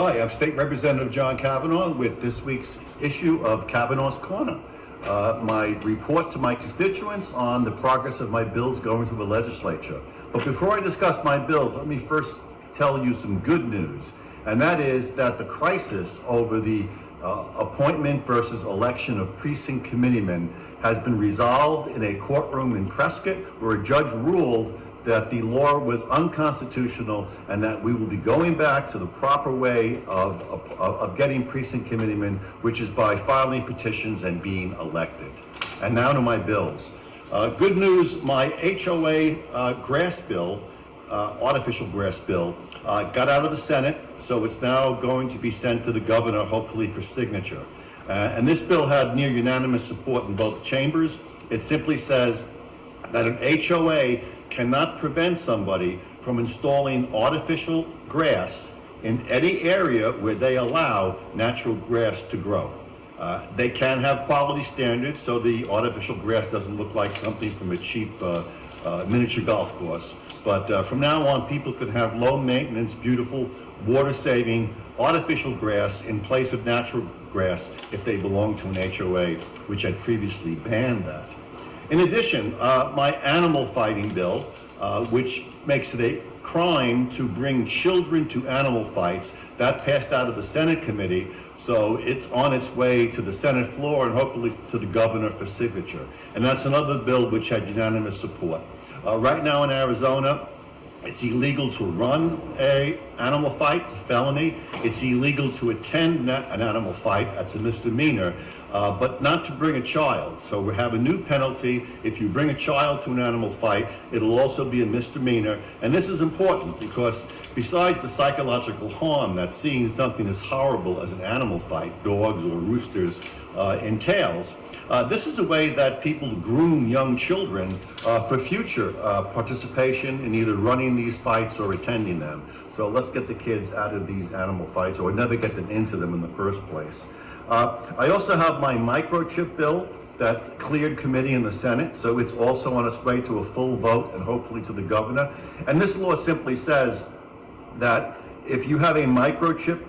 Hi, I'm State Representative John Cavanaugh with this week's issue of Cavanaugh's Corner. My report to my constituents on the progress of my bills going through the legislature. But before I discuss my bills, let me first tell you some good news. And that is that the crisis over the appointment versus election of precinct committeemen has been resolved in a courtroom in Prescott, where a judge ruled that the law was unconstitutional and that we will be going back to the proper way of getting precinct committeemen, which is by filing petitions and being elected. And now to my bills. Good news, my HOA grass bill, artificial grass bill, got out of the Senate, so it's now going to be sent to the governor, hopefully for signature. And this bill had near unanimous support in both chambers. It simply says that an HOA cannot prevent somebody from installing artificial grass in any area where they allow natural grass to grow. They can have quality standards, so the artificial grass doesn't look like something from a cheap miniature golf course. But from now on, people could have low maintenance, beautiful, water-saving artificial grass in place of natural grass if they belong to an HOA, which had previously banned that. In addition, my animal fighting bill, which makes it a crime to bring children to animal fights, that passed out of the Senate committee, so it's on its way to the Senate floor and hopefully to the governor for signature. And that's another bill which had unanimous support. Right now in Arizona, it's illegal to run an animal fight, it's a felony. It's illegal to attend an animal fight, that's a misdemeanor, but not to bring a child. So we have a new penalty. If you bring a child to an animal fight, it'll also be a misdemeanor. And this is important because besides the psychological harm that seeing something as horrible as an animal fight, dogs or roosters, entails, this is a way that people groom young children for future participation in either running these fights or attending them. So let's get the kids out of these animal fights or never get them into them in the first place. I also have my microchip bill that cleared committee in the Senate, so it's also on its way to a full vote and hopefully to the governor. And this law simply says that if you have a microchip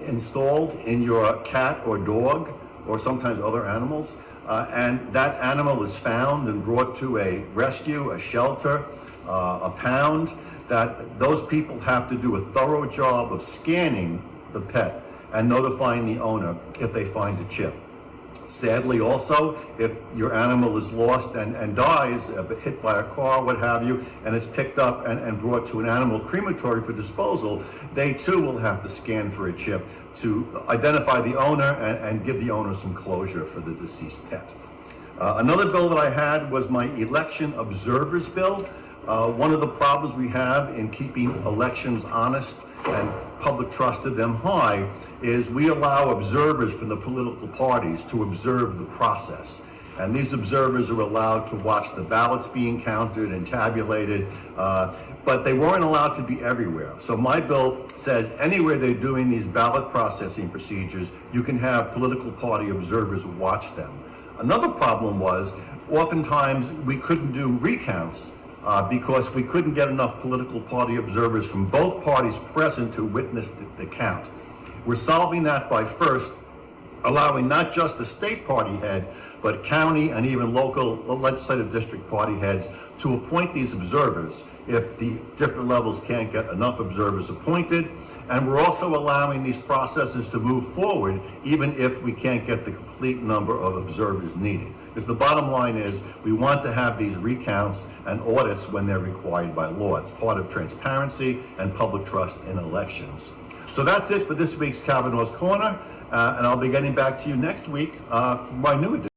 installed in your cat or dog, or sometimes other animals, and that animal is found and brought to a rescue, a shelter, a pound, that those people have to do a thorough job of scanning the pet and notifying the owner if they find a chip. Sadly also, if your animal is lost and dies, hit by a car, what have you, and it's picked up and brought to an animal crematory for disposal, they too will have to scan for a chip to identify the owner and give the owner some closure for the deceased pet. Another bill that I had was my election observers bill. One of the problems we have in keeping elections honest and public trust in them high is we allow observers from the political parties to observe the process. And these observers are allowed to watch the ballots being counted and tabulated, but they weren't allowed to be everywhere. So my bill says anywhere they're doing these ballot processing procedures, you can have political party observers watch them. Another problem was oftentimes we couldn't do recounts because we couldn't get enough political party observers from both parties present to witness the count. We're solving that by first allowing not just the state party head, but county and even local legislative district party heads to appoint these observers if the different levels can't get enough observers appointed. And we're also allowing these processes to move forward even if we can't get the complete number of observers needed. Because the bottom line is we want to have these recounts and audits when they're required by law. It's part of transparency and public trust in elections. So that's it for this week's Cavanaugh's Corner, and I'll be getting back to you next week for my new edition.